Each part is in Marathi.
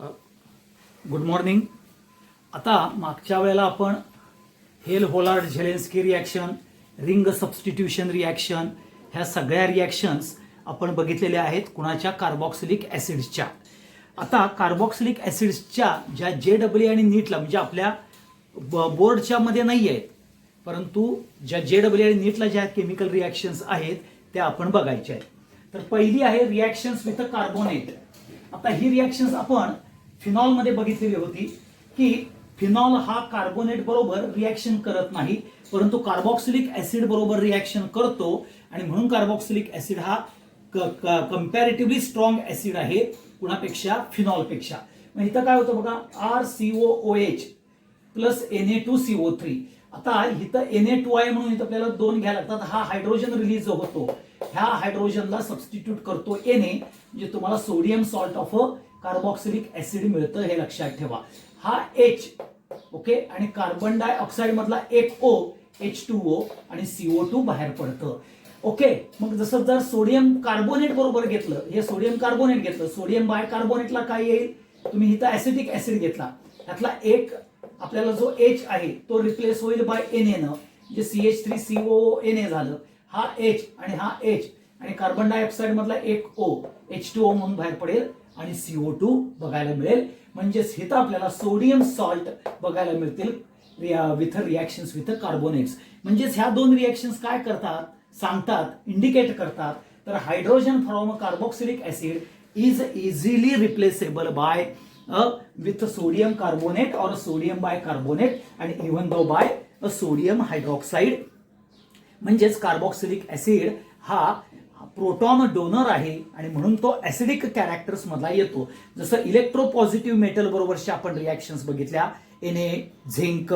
Good morning. आता मागच्या वेळेला आपण Hell Volhard Zelinsky reaction, ring substitution reaction ह्या सगळ्या रिॲक्शन्स आपण बघितलेल्या आहेत कुणाच्या कार्बॉक्सिलिक ॲसिड्सच्या. आता कार्बॉक्सिलिक ॲसिड्सच्या ज्या JEE आणि नीटला म्हणजे आपल्या बोर्डच्या मध्ये नाही आहेत, परंतु ज्या JEE आणि नीटला ज्या केमिकल रिॲक्शन्स आहेत त्या आपण बघायच्या आहेत. तर पहिली आहे रिॲक्शन्स विथ कार्बोनेट. आता ही रिॲक्शन्स आपण फिनॉल मध्ये बघितलेली होती की फिनॉल हा कार्बोनेट बरोबर रिॲक्शन करत नाही, परंतु कार्बॉक्सिलिक ऍसिड बरोबर रिॲक्शन करतो आणि म्हणून कार्बॉक्सिलिक ऍसिड हा कंपॅरेटिव्हली स्ट्रॉंग ऍसिड आहे कुणापेक्षा, फिनॉलपेक्षा. मग इथं काय होतं बघा, RCOOH प्लस Na2CO3. आता इथं Na2 आहे म्हणून इथं आपल्याला 2 घ्यायला लागतात. हा हायड्रोजन रिलीज होतो, ह्या हायड्रोजनला सबस्टिट्यूट करतो Na, म्हणजे तुम्हाला sodium salt of carboxylic acid मिळतं, हे लक्षात ठेवा. हा H ओके, आणि कार्बन डायऑक्साइड मधला एक O H2O आणि CO2 बाहेर पडतं. ओके, मग जसं जर सोडियम कार्बोनेट बरोबर घेतलं, हे सोडियम कार्बोनेट घेतलं, सोडियम बाय कार्बोनेटला काय येईल, तुम्ही इथं ऍसिटिक ऍसिड घेतला, त्यातला एक आपल्याला जो H आहे तो रिप्लेस होईल बाय Na न, म्हणजे CH3COONA झालं. हा H आणि हा H आणि कार्बन डायऑक्साइड मधला एक O H2O म्हणून बाहेर पडेल आणि CO2 बघायला मिळेल. म्हणजेच इथं आपल्याला सोडियम सॉल्ट बघायला मिळतील विथ रिॲक्शन्स विथ कार्बोनेट्स. म्हणजेच ह्या दोन रिॲक्शन्स काय करतात, सांगतात, इंडिकेट करतात, तर hydrogen from carboxylic acid is easily replaceable by with sodium carbonate और सोडियम बाय कार्बोनेट आणि इवन दो बाय सोडियम हायड्रॉक्साइड. म्हणजेच कार्बोक्सिलिक ऍसिड हा प्रोटॉन डोनर आहे आणि म्हणून तो ऍसिडिक कॅरेक्टर्स मधला येतो. जसं इलेक्ट्रोपॉझिटिव्ह मेटल बरोबरच्या आपण रिॲक्शन्स बघितल्या, Na, झिंक,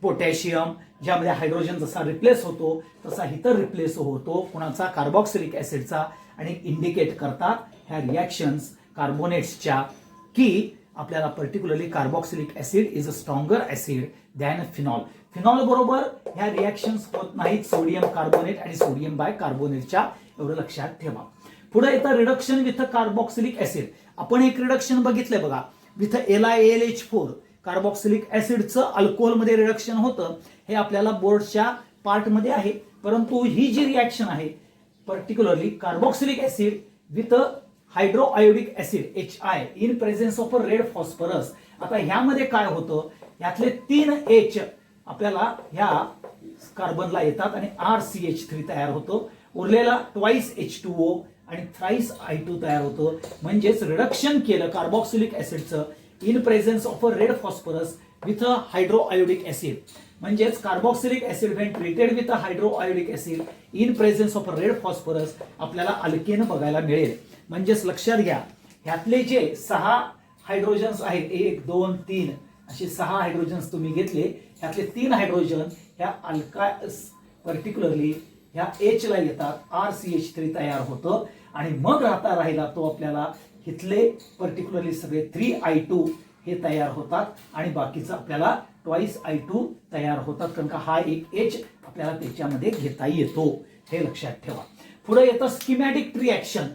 पोटॅशियम, ज्यामध्ये हायड्रोजन जसा रिप्लेस होतो तसा इथं रिप्लेस होतो कुणाचा, कार्बॉक्सिलिक ऍसिडचा. आणि इंडिकेट करतात ह्या रिॲक्शन्स कार्बोनेट्सच्या की आपल्याला particularly carboxylic acid is a stronger acid than phenol. Phenol बरोबर ह्या रिॲक्शन्स होत नाहीत सोडियम कार्बोनेट आणि सोडियम बाय कार्बोनेटच्या, एवढं लक्षात ठेवा. पुढे येतं रिडक्शन विथ कार्बॉक्सिलिक ऍसिड. आपण एक रिडक्शन बघितलंय बघा, विथ LiAlH4 कार्बॉक्सिलिक ऍसिडचं अल्कोहोलमध्ये रिडक्शन होतं. हे आपल्याला बोर्डच्या पार्टमध्ये आहे, परंतु ही जी रिॲक्शन आहे particularly carboxylic acid with hydroiodic acid HI in presence of red phosphorus. आता ह्यामध्ये काय होतं, यातले 3 H आपल्याला ह्या कार्बनला येतात आणि RCH3 तयार होतो. उरलेला ट्वाइस H2O आणि थ्राइस I2 तयार होतो. म्हणजेच रिडक्शन केलं कार्बॉक्सिलिक ऍसिडचं in presence of red phosphorus with hydroiodic acid. म्हणजेच carboxylic acid when treated with hydroiodic acid in presence of red phosphorus आपल्याला अल्केन बघायला मिळेल. म्हणजेच लक्षात घ्या, ह्यातले जे 6 हायड्रोजन्स आहेत, 1 2 3 असे 6 हायड्रोजन्स तुम्ही घेतले, ह्यातले 3 हायड्रोजन ह्या अल्का पर्टिक्युलरली ह्या H ला येतात, RCH3 तयार होतं आणि मग राहिला तो आपल्याला इथले पर्टिक्युलरली सगळे 3I2 हे तयार होतात आणि बाकीचं आपल्याला ट्वाइस I2 तयार होतात, कारण का हा एक H आपल्याला त्याच्यामध्ये घेता येतो, हे लक्षात ठेवा. पुढे येतं स्कीमॅटिक रिॲक्शन.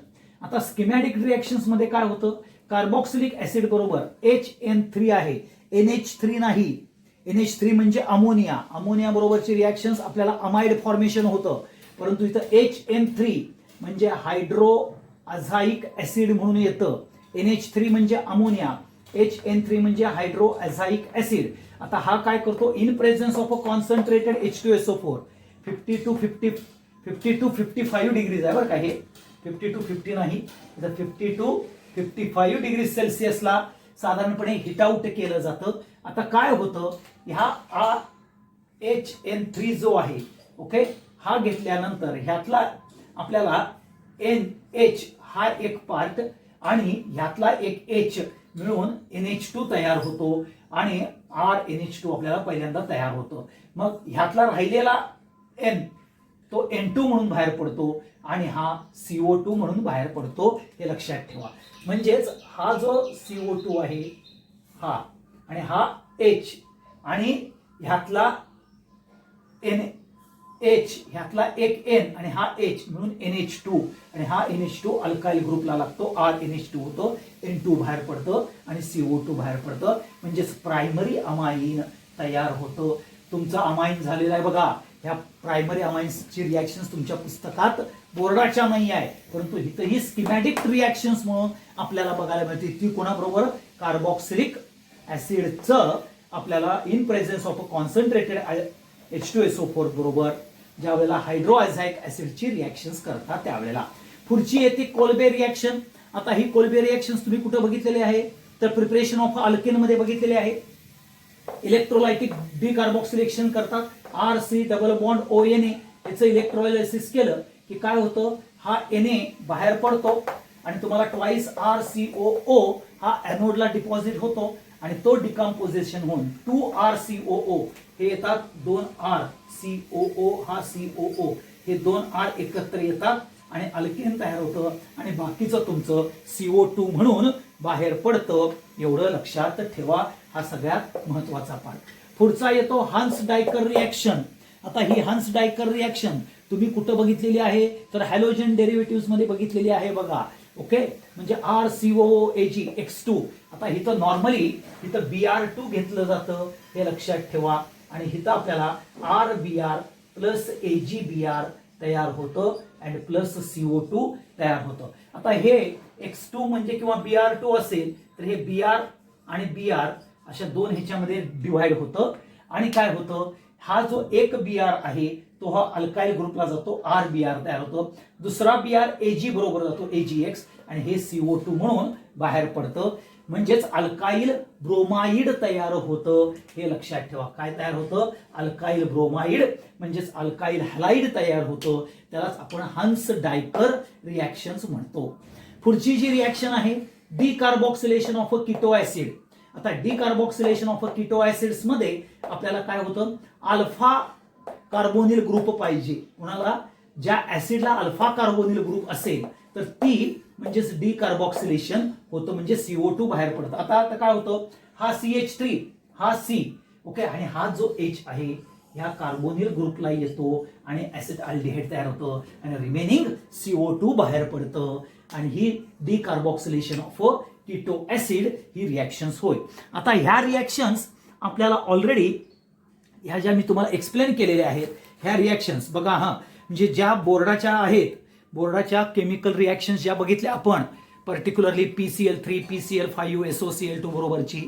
आता स्कीमॅटिक रिॲक्शन्स मध्ये काय होतं, कार्बॉक्सिलिक ऍसिड बरोबर HN3 आहे, NH3 नाही. NH3 म्हणजे अमोनिया, अमोनिया बरोबरची रिॲक्शन्स आपल्याला अमाइड फॉर्मेशन होतं, परंतु इथं HN3 म्हणजे हायड्रो अझाइक ऍसिड म्हणून येतं. NH3 म्हणजे अमोनिया, HN3 म्हणजे हायड्रो अझाइक ऍसिड. आता हा काय करतो, in presence of a concentrated H2SO4 50 to 55 degrees आहे बरं का, हे 50 to 50 नाही, 50 to 55 डिग्री सेल्सिअसला साधारणपणे हिट आउट केलं जातं. आता काय होतं, ह्या HN3 जो आहे ओके, हा घेतल्यानंतर ह्यातला आपल्याला NH हा एक पार्ट आणि ह्यातला एक H मिळून NH2 तयार होतो आणि RNH2 आपल्याला पहिल्यांदा तयार होतो. मग ह्यातला राहिलेला N तो N2 म्हणून बाहेर पडतो आणि हा CO2 म्हणून बाहेर पडतो, हे लक्षात ठेवा. म्हणजेच हा जो CO2 आहे हा आणि हा H आणि ह्यातला H ह्यातला एक N आणि हा H म्हणून NH2 आणि हा NH2 अल्काइल ग्रुपला लागतो, RNH2 होतो, N2 बाहेर पडतं आणि CO2 बाहेर पडतं, म्हणजेच प्रायमरी अमाइन तयार होतं. तुमचा अमाइन झालेला आहे बघा. ह्या प्रायमरी अमाइन्सची रिॲक्शन्स तुमच्या पुस्तकात बोर्डाच्या नाही आहे, परंतु इथंही स्कीमॅटिक रिॲक्शन्स म्हणून आपल्याला बघायला मिळते. ती कोणाबरोबर? कार्बॉक्सिलिक ऍसिडचं आपल्याला in presence of a concentrated H2SO4 बरोबर ज्या वेळेला हायड्रोआयझॅइक ऍसिडची रिॲक्शन्स करतात त्यावेळेला. पुढची येते कोल्बे रिॲक्शन. आता ही कोल्बे रिॲक्शन्स तुम्ही कुठे बघितलेली आहे? तर प्रिपरेशन ऑफ अल्केन मध्ये बघितलेले आहे. इलेक्ट्रोलायटिक डिकार्बॉक्सिलेशन करतात, RC डबल बॉन्ड ONA याचं इलेक्ट्रोलायसिस केलं की काय होतं? हा Na बाहेर पडतो आणि तुम्हाला ट्वाइस RCOO हा एनोडला डिपॉझिट होतो आणि तो डिकम्पोजिशन होऊन 2RCOO हे येतात, 2RCOO हा COO हे 2R एकत्र येतात आणि अल्केन तयार होतं आणि बाकीचं तुमचं CO2 म्हणून बाहेर पडतं. एवढं लक्षात ठेवा, हा सगळ्यात महत्वाचा पार्ट. पुढचा येतो हन्स डायकर रिॲक्शन. आता ही हन्स डायकर रिॲक्शन तुम्ही कुठं बघितलेली आहे? तर हॅलोजन डेरिव्हेटिव्ह मध्ये बघितलेली आहे बघा. ओके, म्हणजे RCOOAg X2. आता इथं नॉर्मली इथं Br2 घेतलं जातं, हे लक्षात ठेवा, आणि इथं आपल्याला RBr प्लस AgBr तयार होतं आणि प्लस CO2 तयार होतं. आता हे X2 म्हणजे किंवा Br2 असेल तर हे Br आणि Br अशा दोन ह्याच्यामध्ये डिवाइड होतं आणि काय होतं? हा जो एक Br आहे तो हा अल्काइल ग्रुपला जातो, RBr तयार होतो. दुसरा Br Ag बरोबर जातो, AgX, आणि हे CO2 म्हणून बाहेर पडतं. म्हणजेच अल्काइल ब्रोमाइड तयार होतं, हे लक्षात ठेवा. काय तयार होतं? अल्काइल ब्रोमाइड म्हणजेच अल्काइल हॅलाइड तयार होतं. त्यालाच आपण हन्स डायकर रिॲक्शन्स म्हणतो. पुढची जी रिॲक्शन आहे डिकार्बॉक्सिलेशन ऑफ अ कीटो ऍसिड. आता डिकार्बॉक्सिलेशन ऑफ अ कीटो ऍसिड्स मध्ये आपल्याला काय होतं? अल्फा कार्बोनिल ग्रुप पाहिजे. कोणाला? ज्या ऍसिडला अल्फा कार्बोनिल ग्रुप असेल तर ती म्हणजेच डिकार्बॉक्सिलेशन होतं, म्हणजे CO2 बाहेर पडतं. आता काय होतं? हा CH3 हा C, ओके, आणि हा जो H आहे ह्या कार्बोनिल ग्रुपला येतो आणि ऍसिड अल्डिहाइड तयार होतं आणि रिमेनिंग CO2 बाहेर पडतं आणि ही डिकार्बॉक्सिलेशन ऑफ कीटो ऍसिड ही रिॲक्शन्स होय. आता ह्या रिॲक्शन्स आपल्याला ऑलरेडी ह्या ज्या मी तुम्हाला एक्सप्लेन केलेल्या आहेत ह्या रिॲक्शन्स बघा. हा म्हणजे ज्या बोर्डाच्या आहेत, बोर्डाच्या केमिकल रिॲक्शन्स ज्या बघितल्या आपण, पर्टिक्युलरली PCl3 PCl5 SOCl2 बरोबरची,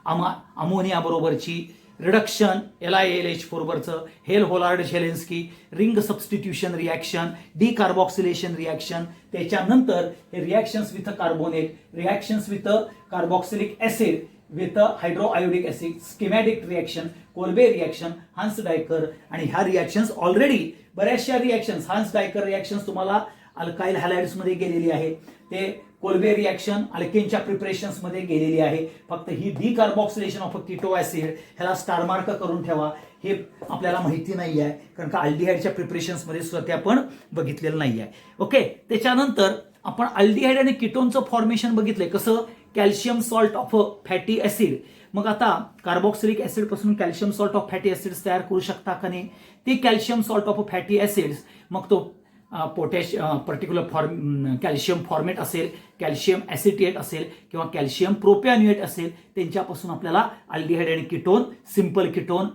अमोनिया बरोबरची रिडक्शन LiAlH4 बरोबरचं, Hell Volhard Zelinsky ring substitution reaction, decarboxylation reaction, त्याच्यानंतर हे reactions with carbonate, reactions with carboxylic acid with hydroiodic acid, schematic reaction, Kolbe reaction, Hunsdiecker, आणि ह्या रिॲक्शन्स ऑलरेडी बऱ्याचशा रिॲक्शन्स हन्स डायकर रिॲक्शन्स तुम्हाला अल्काइल हॅलाइड्स मध्ये गेलेली आहे, ते कोल्बे रिॲक्शन अल्केनच्या प्रिपरेशन्स मध्ये गेलेली आहे. फक्त ही decarboxylation of a Ketto acid ह्याला स्टार मार्क करून ठेवा, हे आपल्याला माहिती नाही आहे कारण का अल्डिहाइडच्या प्रिपरेशन्स मध्ये सुद्धा ते आपण बघितलेलं नाही आहे. ओके, त्याच्यानंतर आपण अल्डिहाइड आणि कीटोनचं फॉर्मेशन बघितलंय कसं? Calcium salt of fatty acid. मग आता कार्बॉक्सिलिक ऍसिड पासून calcium salt of fatty acids तयार करू शकता का नाही? ते calcium salt of fatty acids मग तो पोटॅश पर्टिक्युलर कॅल्शियम फॉर्मेट असेल, कॅल्शियम ऍसिटेट असेल किंवा कॅल्शियम प्रोपॅन्युएट असेल, त्यांच्यापासून आपल्याला अल्डिहाइड आणि ketone, simple ketone,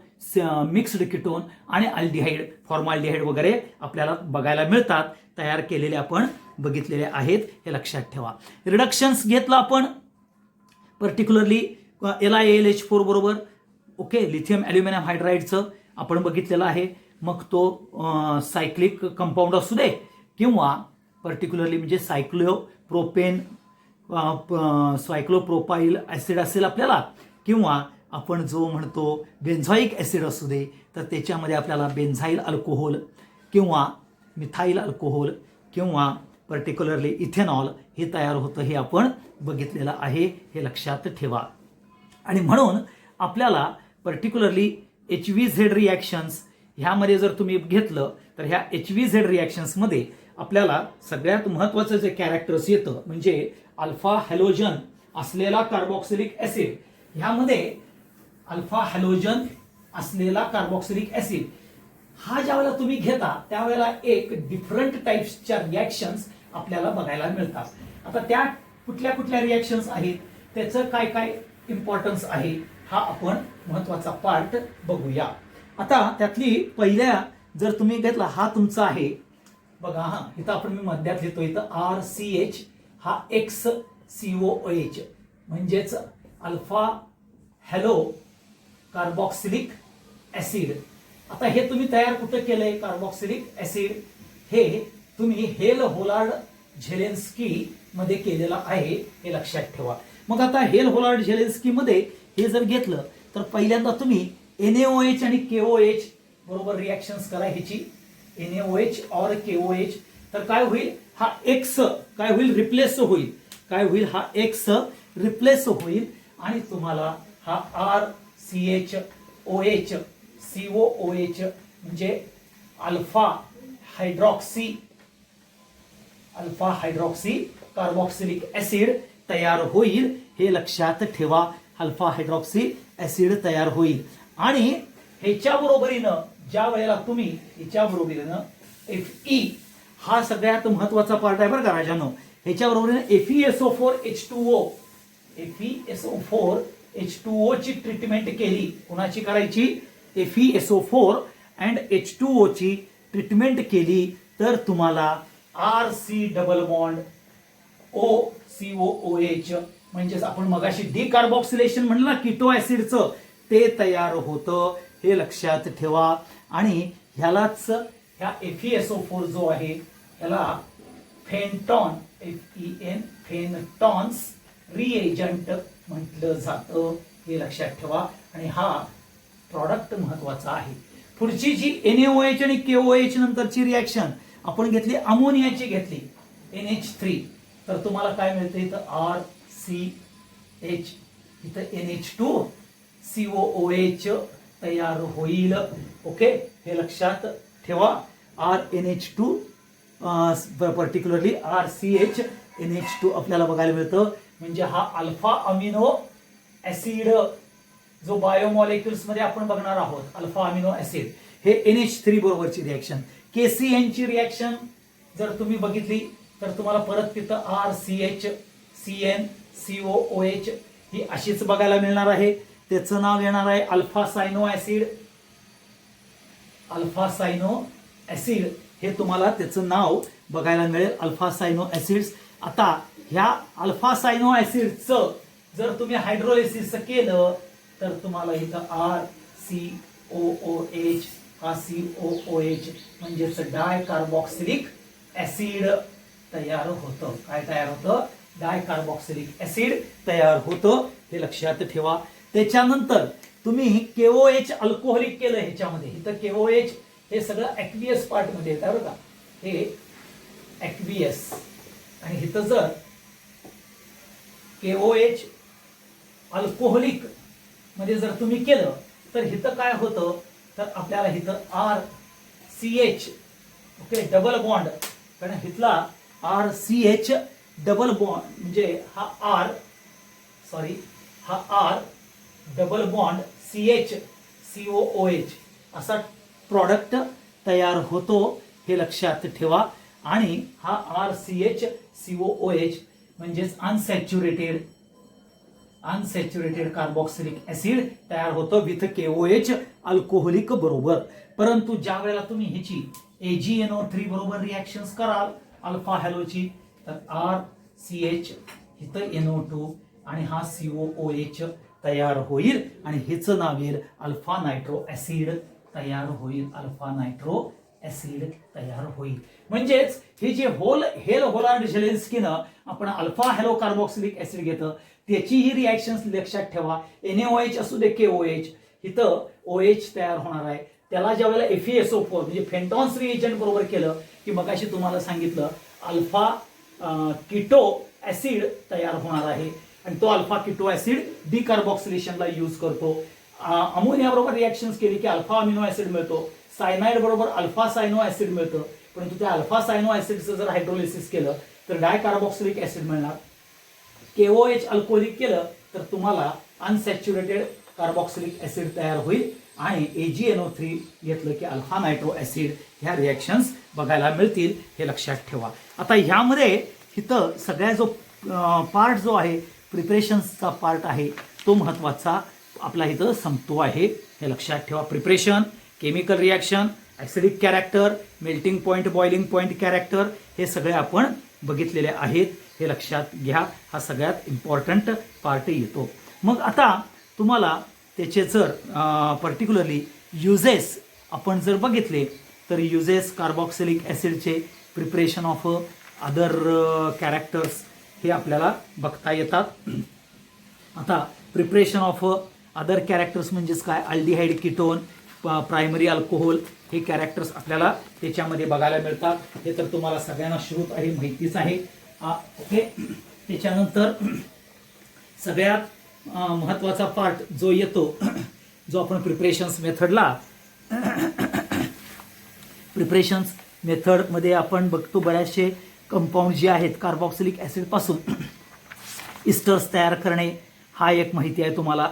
mixed ketone आणि अल्डिहाइड, फॉर्माल्डिहाइड वगैरे आपल्याला बघायला मिळतात, तयार केलेले आपण बघितलेले आहेत, हे लक्षात ठेवा. रिडक्शन्स घेतला आपण पर्टिक्युलरली LiAlH4 बरोबर, ओके, लिथियम ॲल्युमिनियम हायड्राईडचं आपण बघितलेलं आहे. मग तो सायक्लिक कंपाऊंड असू दे किंवा पर्टिक्युलरली म्हणजे सायक्लोप्रोपाइल ऍसिड असेल आपल्याला, किंवा आपण जो म्हणतो बेन्झॉइक ऍसिड असू दे, तर त्याच्यामध्ये आपल्याला बेन्झाईल अल्कोहोल किंवा मिथाईल अल्कोहोल किंवा पर्टिक्युलरली इथेनॉल हे तयार होतं, हे आपण बघितलेलं आहे, हे लक्षात ठेवा. आणि म्हणून आपल्याला पर्टिक्युलरली HVZ रिॲक्शन्स ह्यामध्ये जर तुम्ही घेतलं तर ह्या HVZ रिॲक्शन्समध्ये आपल्याला सगळ्यात महत्वाचं जे कॅरेक्टर्स येतं म्हणजे अल्फा हॅलोजन असलेला कार्बॉक्सिलिक ऍसिड. ह्यामध्ये अल्फा हॅलोजन असलेला कार्बॉक्सिलिक ऍसिड हा ज्यावेळेला तुम्ही घेता त्यावेळेला एक डिफरंट टाइप्सच्या रिॲक्शन्स आपल्याला बघायला मिळतात। आता त्या कुठल्या कुठल्या रिॲक्शन्स आहेत, त्याचं काय काय इम्पॉर्टन्स आहे, हा आपण महत्वाचा पार्ट बघूया। आता त्यातली पहिल्या जर तुम्ही घेतला, हा तुमचा आहे बघा, हा इथं आपण मी मध्यात लिहितो, इथं RCH हा XCOOH म्हणजेच अल्फा हॅलो कार्बोक्सिलिक ऍसिड। आता हे तुम्ही तयार कुठं केलंय, कार्बोक्सिलिक ऍसिड हे तुम्ही हेल होलार्ड झेलेन्स्की मध्ये केलेलं आहे, हे लक्षात ठेवा। मग आता हेल होलार्ड झेलेन्स्की मध्ये हे जर घेतलं तर पहिल्यांदा तुम्ही NaOH आणि KOH बरोबर रिॲक्शन्स करा ह्याची, NaOH और KOH, तर काय होईल, हा X काय होईल, रिप्लेस होईल, काय होईल, हा X रिप्लेस होईल आणि तुम्हाला हा RCHOH COOH म्हणजे अल्फा हायड्रॉक्सी कार्बोक्सिलिक ऍसिड तयार होईल, हे लक्षात ठेवा। अल्फा हायड्रॉक्सी ऍसिड तयार होईल आणि ह्याच्या बरोबरीनं ज्या वेळेला तुम्ही ह्याच्या बरोबरीनं Fe हा सगळ्यात महत्वाचा पार्ट आहे बरं का राजांनो, ह्याच्या बरोबरीनं FeSO4H2O ची ट्रीटमेंट केली, कोणाची करायची, FeSO4 अँड H2O ची ट्रीटमेंट केली तर तुम्हाला RC डबल बॉन्ड OCOOH म्हणजेच आपण मगाशी डिकार्बोक्सिलेशन म्हणलं ना कीटो ऍसिडचं, ते तयार होतं, हे लक्षात ठेवा। आणि ह्यालाच ह्या FeSO4 जो आहे ह्याला फेनटॉन्स रिएजंट म्हटलं जातं, हे लक्षात ठेवा। आणि हा प्रॉडक्ट महत्वाचा आहे। पुढची जी NaOH आणि KOH नंतरची रिॲक्शन आपण घेतली, अमोनियाची घेतली NH3, तर तुम्हाला काय मिळतं, इथं RCH, इथं NH2COOH तयार होईल, ओके, हे लक्षात ठेवा। RNH2 पर्टिक्युलरली RCHNH2 आपल्याला बघायला मिळतं, म्हणजे हा अल्फा अमिनो ऍसिड जो बायोमॉलिक्युल्स मध्ये आपण बघणार आहोत, अल्फा अमिनो ऍसिड, हे NH3 बरोबरची रिॲक्शन। KCN ची रिॲक्शन जर तुम्ही बघितली तर तुम्हाला परत तिथं RCHCnCOOH ही अशीच बघायला मिळणार आहे, त्याचं नाव येणार आहे अल्फा सायनो ऍसिड, हे तुम्हाला त्याचं नाव बघायला मिळेल, अल्फा सायनो ऍसिड्स। आता ह्या अल्फा सायनो ऍसिडचं जर तुम्ही हायड्रोलिसिस केलं तर तुम्हाला इथं RCOOH हा COOH म्हणजेच डायकार्बोक्सिलिक ऍसिड तयार होतं। काय तयार होतं, डायकार्बोक्सिलिक ऍसिड तयार होतं, हे लक्षात ठेवा। त्याच्यानंतर तुम्ही KOH अल्कोहोलिक केलं ह्याच्यामध्ये, इथं KOH हे सगळं ऍक्वियस पार्ट मध्ये येतं बरं का, हे ऍक्वियस, आणि इथं जर KOH अल्कोहोलिक मध्ये जर तुम्ही केलं तर इथं काय होतं, तर आपल्याला इथं RCH ओके डबल बॉन्ड, कारण इथला RCH डबल बॉन्ड म्हणजे हा R डबल बॉन्ड CHCOOH असा प्रॉडक्ट तयार होतो, हे लक्षात ठेवा। आणि हा RCHCOOH म्हणजेच अनसॅच्युरेटेड कार्बोक्सिलिक ऍसिड तयार होतं विथ KOH अल्कोहोलिक बरोबर। परंतु ज्या वेळेला तुम्ही ह्याची AgNO3 बरोबर रिॲक्शन्स कराल अल्फा हॅलोची, तर RCH इथं NO2 आणि हा COOH तयार होईल आणि ह्याचं नाव येईल अल्फा नायट्रो ऍसिड तयार होईल, अल्फा नायट्रो ऍसिड तयार होईल। म्हणजेच हे जे हेल होलार्ड झेलेन्स्कीनं आपण अल्फा हॅलो कार्बोक्सिलिक ऍसिड घेतं, त्याची ही रिॲक्शन्स लक्षात ठेवा। NaOH असू दे KOH, इथं OH तयार होणार आहे, त्याला ज्या वेळेला FeSO4 म्हणजे फेंटॉन्स रिएजंट बरोबर केलं की मगाशी तुम्हाला सांगितलं अल्फा कीटो ऍसिड तयार होणार आहे, आणि तो अल्फा कीटो ऍसिड डिकार्बोक्सिलेशनला यूज करतो। अमोनिया बरोबर रिॲक्शन्स केली की अल्फा अमिनो ऍसिड मिळतो, सायनाइड बरोबर अल्फा सायनो ऍसिड मिळतं, परंतु त्या अल्फा सायनो ऍसिडचं जर हायड्रोलिसिस केलं तर डायकार्बोक्सिलिक ऍसिड मिळणार। KOH अल्कोहोलिक केलं तर तुम्हाला अनसॅच्युरेटेड कार्बोक्सिलिक ऍसिड तयार होईल आणि AgNO3 घेतलं की अल्फा नायट्रो ॲसिड ह्या रिॲक्शन्स बघायला मिळतील, हे लक्षात ठेवा. आता ह्यामध्ये इथं सगळ्या जो पार्ट जो आहे प्रिपरेशन्सचा पार्ट आहे तो महत्त्वाचा आपला इथं संपतो आहे, हे लक्षात ठेवा. Preparation, chemical reaction, acidic character, melting point, boiling point character हे सगळे आपण बघितलेले आहेत, हे लक्षात घ्या. हा सगळ्यात इम्पॉर्टंट पार्ट येतो. मग आता तुम्हाला त्याचे जर पर्टिक्युलरली युजेस आपण जर बघितले तर युजेस कार्बॉक्सिलिक ॲसिडचे प्रिपरेशन ऑफ अदर कॅरेक्टर्स हे आपल्याला बघता येतात. आता प्रिपरेशन ऑफ अदर कॅरेक्टर्स म्हणजेच काय, अल्डिहाइड कीटोन, प्रायमरी अल्कोहोल हे कॅरेक्टर्स आपल्याला त्याच्यामध्ये बघायला मिळतात. हे तर तुम्हाला सगळ्यांना श्रुत आहे, माहितीच आहे. ओके, त्याच्यानंतर सगळ्यात महत्त्वाचा पार्ट जो येतो, जो आपण प्रिपरेशन्स मेथडमध्ये आपण बघतो बऱ्याचशे कंपाऊंड जे आहेत कार्बॉक्सिलिक ॲसिडपासून इस्टर्स तयार करणे, हा एक माहिती आहे तुम्हाला.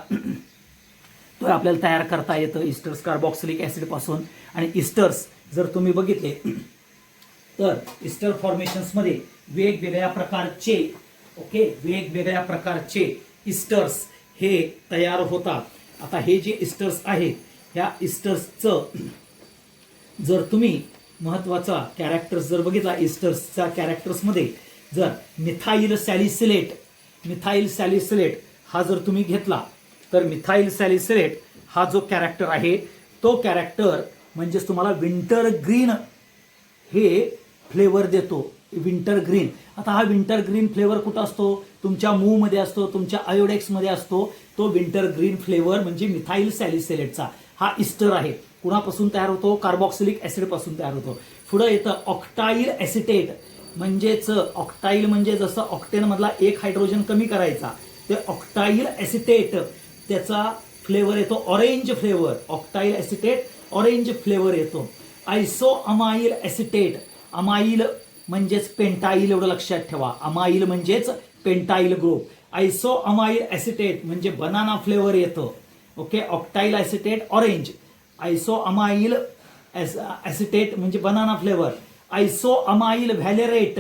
तो आपल्याला तयार करता येतं इस्टर्स कार्बॉक्सिलिक ॲसिडपासून. आणि इस्टर्स जर तुम्ही बघितले तर इस्टर फॉर्मेशन्समध्ये वेगवेगळ्या प्रकारचे इस्टर्स हे तयार होतात. आता हे जे इस्टर्स आहेत ह्या इस्टर्सचं जर तुम्ही महत्त्वाचा कॅरेक्टर्स जर बघितला इस्टर्सच्या कॅरेक्टर्समध्ये जर मिथाइल सॅलिसिलेट हा जर तुम्ही घेतला तर मिथाइल सॅलिसिलेट हा जो कॅरेक्टर आहे तो कॅरेक्टर म्हणजेच तुम्हाला विंटर ग्रीन हे फ्लेवर देतो. Winter green. आता हा विंटर ग्रीन फ्लेवर कुठं असतो, तुमच्या मूमध्ये असतो, तुमच्या आयोडेक्समध्ये असतो. तो विंटर ग्रीन फ्लेवर म्हणजे मिथाइल सॅलिसिलेटचा हा इस्टर आहे. कुणापासून तयार होतो, कार्बॉक्सिलिक ॲसिडपासून तयार होतो. पुढं येतं ऑक्टाईल ॲसिटेट, म्हणजेच ऑक्टाईल म्हणजे जसं ऑक्टेनमधला एक हायड्रोजन कमी करायचा, ते ऑक्टाईल ॲसिटेट त्याचा फ्लेवर येतो orange flavour. Octyl acetate orange flavour येतो. आयसोअमाईल ॲसिटेट, अमाईल म्हणजेच पेंटाईल, एवढं लक्षात ठेवा. अमाईल म्हणजेच पेंटाईल ग्रुप. आयसोअमाईल ॲसिटेट म्हणजे बनाना फ्लेवर येतो. ओके, ऑक्टाईल ॲसिटेट ऑरेंज, आयसोअमाईल ॲसिटेट म्हणजे बनाना फ्लेवर. आयसोअमाईल व्हॅलेरेट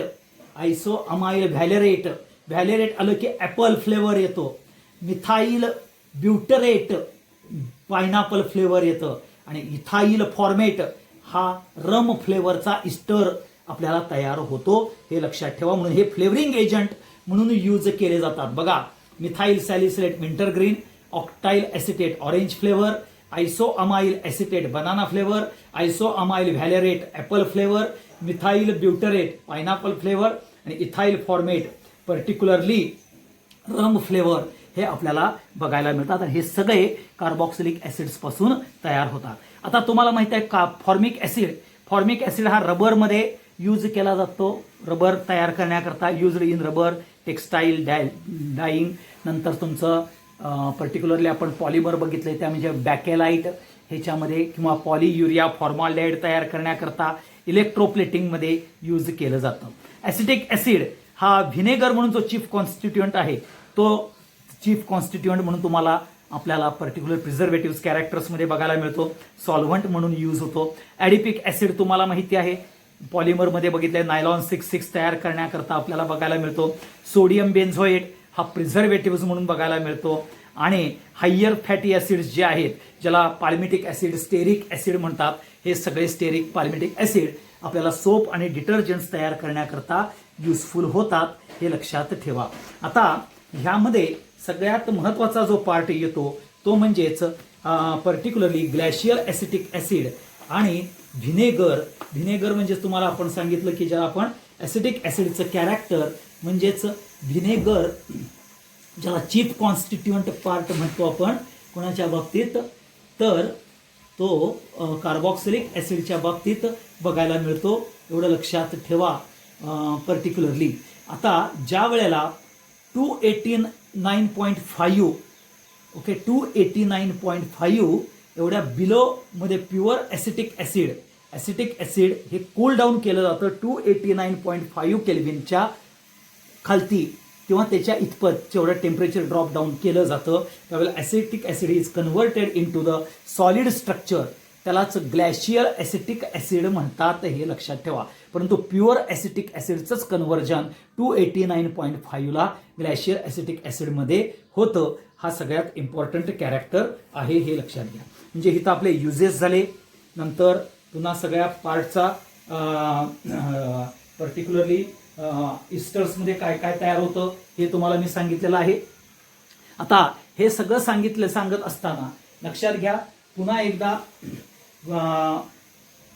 व्हॅलेरेट आलं की ॲपल फ्लेवर येतो. मिथाईल ब्युटरेट पायनॅपल फ्लेवर येतं. आणि इथाईल फॉर्मेट हा रम फ्लेवरचा इस्टर आपल्याला तयार होतो, हे लक्षात ठेवा. म्हणून हे फ्लेवरिंग एजंट म्हणून यूज केले जातात. बघा, methyl salicylate winter green, octyl acetate orange flavour, isoamyl acetate banana flavour, isoamyl valerate apple flavour, methyl butyrate pineapple flavour आणि ethyl formate particularly rum flavour हे आपल्याला बघायला मिळतात. आणि हे सगळे कार्बॉक्सिलिक ॲसिड्सपासून तयार होतात. आता तुम्हाला माहिती आहे का फॉर्मिक ॲसिड हा रबरमध्ये यूज केला जातो. रबर तयार करण्याकरता used in rubber, textile, dyeing. नंतर तुमचं पर्टिक्युलरली आपण पॉलिमर बघितले त्या म्हणजे बॅकेलाइट ह्याच्यामध्ये किंवा पॉलीयुरिया फॉर्मॅल्डिहाइड तयार करण्याकरता इलेक्ट्रोप्लेटिंगमध्ये यूज केलं जातं. ॲसिटिक ॲसिड हा व्हिनेगर म्हणून जो चीफ कॉन्स्टिट्युएंट आहे तो चीफ कॉन्स्टिट्युएंट म्हणून तुम्हाला आपल्याला पर्टिक्युलर प्रिझर्वेटिव्ह कॅरेक्टर्समध्ये बघायला मिळतो. सॉल्व्हंट म्हणून यूज होतो. ॲडिपिक ॲसिड तुम्हाला माहिती आहे पॉलिमरमध्ये बघितले नायलॉन 6,6 तयार करण्याकरता आपल्याला बघायला मिळतो. सोडियम बेन्झोएट हा प्रिझर्वेटिव्ह म्हणून बघायला मिळतो. आणि हायर फॅटी ॲसिड्स जे आहेत ज्याला पाल्मिटिक ॲसिड, स्टेरिक ॲसिड म्हणतात, हे सगळे स्टेरिक पाल्मिटिक ॲसिड आपल्याला सोप आणि डिटर्जंट्स तयार करण्याकरता युजफुल होतात, हे लक्षात ठेवा. आता ह्यामध्ये सगळ्यात महत्त्वाचा जो पार्ट येतो तो म्हणजेच पर्टिक्युलरली ग्लॅशियल ॲसिटिक ॲसिड आणि व्हिनेगर म्हणजे तुम्हाला आपण सांगितलं की ज्याला आपण ॲसिटिक ॲसिडचं कॅरेक्टर म्हणजेच व्हिनेगर ज्याला चीफ कॉन्स्टिट्युएंट पार्ट म्हणतो आपण कोणाच्या बाबतीत, तर तो कार्बॉक्सिलिक ॲसिडच्या बाबतीत बघायला मिळतो, एवढं लक्षात ठेवा. पर्टिक्युलरली आता ज्या वेळेला 289.5 ओके 289.5 एवढ्या बिलोमध्ये प्युअर ॲसिटिक ॲसिड हे कूल डाऊन केलं जातं 289.5 केल्विनच्या खालती तेव्हा त्याच्या इतपत जेवढं टेम्परेचर ड्रॉप डाऊन केलं जातं त्यावेळेला acetic acid is converted into the solid structure, त्यालाच ग्लॅशियल ॲसिटिक ॲसिड म्हणतात, हे लक्षात ठेवा. परंतु प्युअर ॲसिटिक ॲसिडचंच कन्व्हर्जन 289.5ला ग्लॅशियल ॲसिटिक ॲसिडमध्ये होतं. हा सगळ्यात इम्पॉर्टंट कॅरेक्टर आहे, हे लक्षात घ्या. म्हणजे इथं आपले युजेस झाले. नंतर पुन्हा सगळ्या पार्टचा पर्टिक्युलरली इस्टर्समध्ये काय काय तयार होतं हे तुम्हाला मी सांगितलेलं आहे. आता हे सगळं सांगत असताना लक्षात घ्या पुन्हा एकदा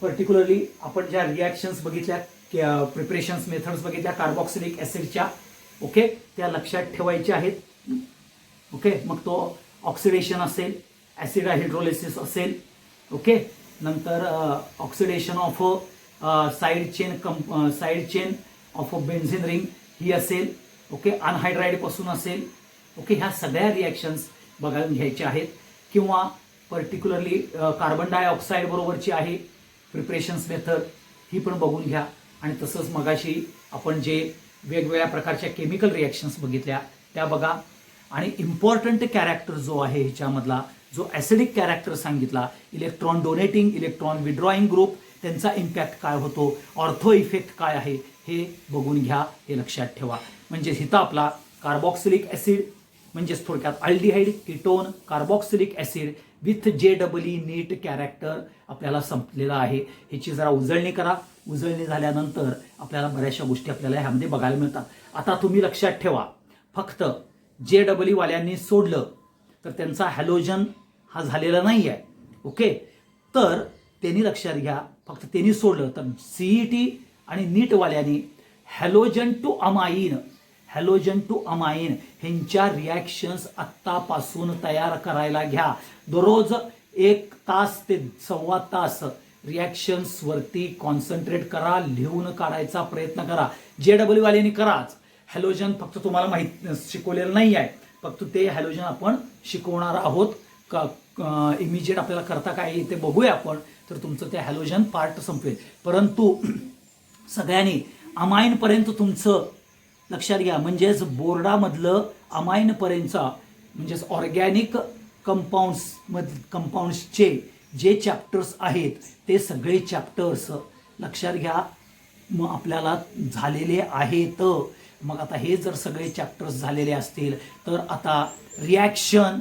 पर्टिक्युलरली आपण ज्या रिॲक्शन्स बघितल्या, प्रिपरेशन्स मेथड्स बघितल्या कार्बॉक्सिलिक ॲसिडच्या, ओके, त्या लक्षात ठेवायच्या आहेत. ओके, मग तो ऑक्सिडेशन असेल, ॲसिड हायड्रोलिसिस असेल, ओके, नंतर oxidation of side chain of benzene ring ही असेल, ओके, अनहायड्राईड पासून असेल, ओके, ह्या सगळ्या रिॲक्शन्स बघायला घ्यायच्या आहेत. किंवा पर्टिक्युलरली कार्बन डायऑक्साईड बरोबरची आहे प्रिपरेशन्स मेथड, ही पण बघून घ्या. आणि तसंच मगाशी आपण जे वेगवेगळ्या प्रकारच्या केमिकल रिॲक्शन्स बघितल्या त्या बघा. आणि इम्पॉर्टंट कॅरेक्टर जो आहे ह्याच्यामधला जो ॲसिडिक कॅरेक्टर सांगितला, इलेक्ट्रॉन डोनेटिंग, इलेक्ट्रॉन विड्रॉईंग ग्रुप, त्यांचा इम्पॅक्ट काय होतो, ऑर्थो इफेक्ट काय आहे हे बघून घ्या, हे लक्षात ठेवा. म्हणजे इथं आपला कार्बॉक्सिलिक ॲसिड म्हणजेच थोडक्यात aldehyde ketone carboxylic acid with JEE NEET character आपल्याला संपलेला आहे. ह्याची जरा उजळणी करा. उजळणी झाल्यानंतर आपल्याला बऱ्याचशा गोष्टी आपल्याला ह्यामध्ये बघायला मिळतात. आता तुम्ही लक्षात ठेवा, फक्त JEE वाल्यांनी सोडलं तर त्यांचा हॅलोजन हा झालेला नाही आहे, ओके, तर त्यांनी लक्षात घ्या फक्त त्यांनी सोडलं तर CET आणि नीटवाल्यांनी हॅलोजन टू अमाईन ह्यांच्या रिॲक्शन्स आत्तापासून तयार करायला घ्या. दररोज 1 तास ते 1.25 तास रिॲक्शन्स वरती कॉन्सन्ट्रेट करा, लिहून काढायचा प्रयत्न करा. JEE वाल्यांनी कराच. हॅलोजन फक्त तुम्हाला माहित शिकवलेलं नाही आहे, फक्त ते हॅलोजन आपण शिकवणार आहोत. इमिजिएट आपल्याला करता काय ते बघूया आपण, तर तुमचं ते हॅलोजन पार्ट संपवेल. परंतु सगळ्यांनी अमाईनपर्यंत तुमचं लक्षात घ्या. म्हणजेच बोर्डामधलं अमाईनपर्यंतचा म्हणजेच ऑर्गॅनिक कंपाऊंड्सचे जे चॅप्टर्स आहेत ते सगळे चॅप्टर्स लक्षात घ्या मग आपल्याला झालेले आहेत. मग आता हे जर सगळे चॅप्टर्स झालेले असतील तर आता रिॲक्शन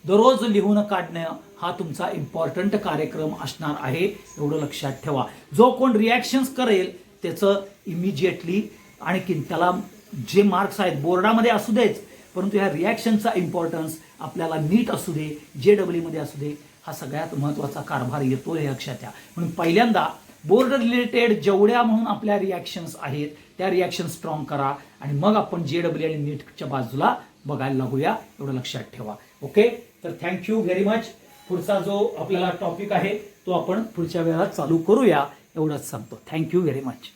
दररोज लिहून काढणं हा तुमचा इम्पॉर्टंट कार्यक्रम असणार आहे, एवढं लक्षात ठेवा. जो कोण रिॲक्शन्स करेल त्याचं इमिजिएटली आणि त्याला जे मार्क्स आहेत बोर्डामध्ये असू देच, परंतु ह्या रिॲक्शनचा इम्पॉर्टन्स आपल्याला नीट असू दे, JEE मध्ये असू दे, हा सगळ्यात महत्त्वाचा कारभार येतो हे लक्षात घ्या. म्हणून पहिल्यांदा बोर्ड रिलेटेड जेवढ्या म्हणून आपल्या रिॲक्शन्स आहेत त्या रिॲक्शन स्ट्रॉंग करा आणि मग आपण JEE आणि नीटच्या बाजूला बघायला लागूया, एवढं लक्षात ठेवा. ओके, तर थँक्यू व्हेरी मच. पुढचा जो आपल्याला टॉपिक आहे तो आपण पुढच्या वेळेला चालू करूया, एवढंच सांगतो. Thank you very much.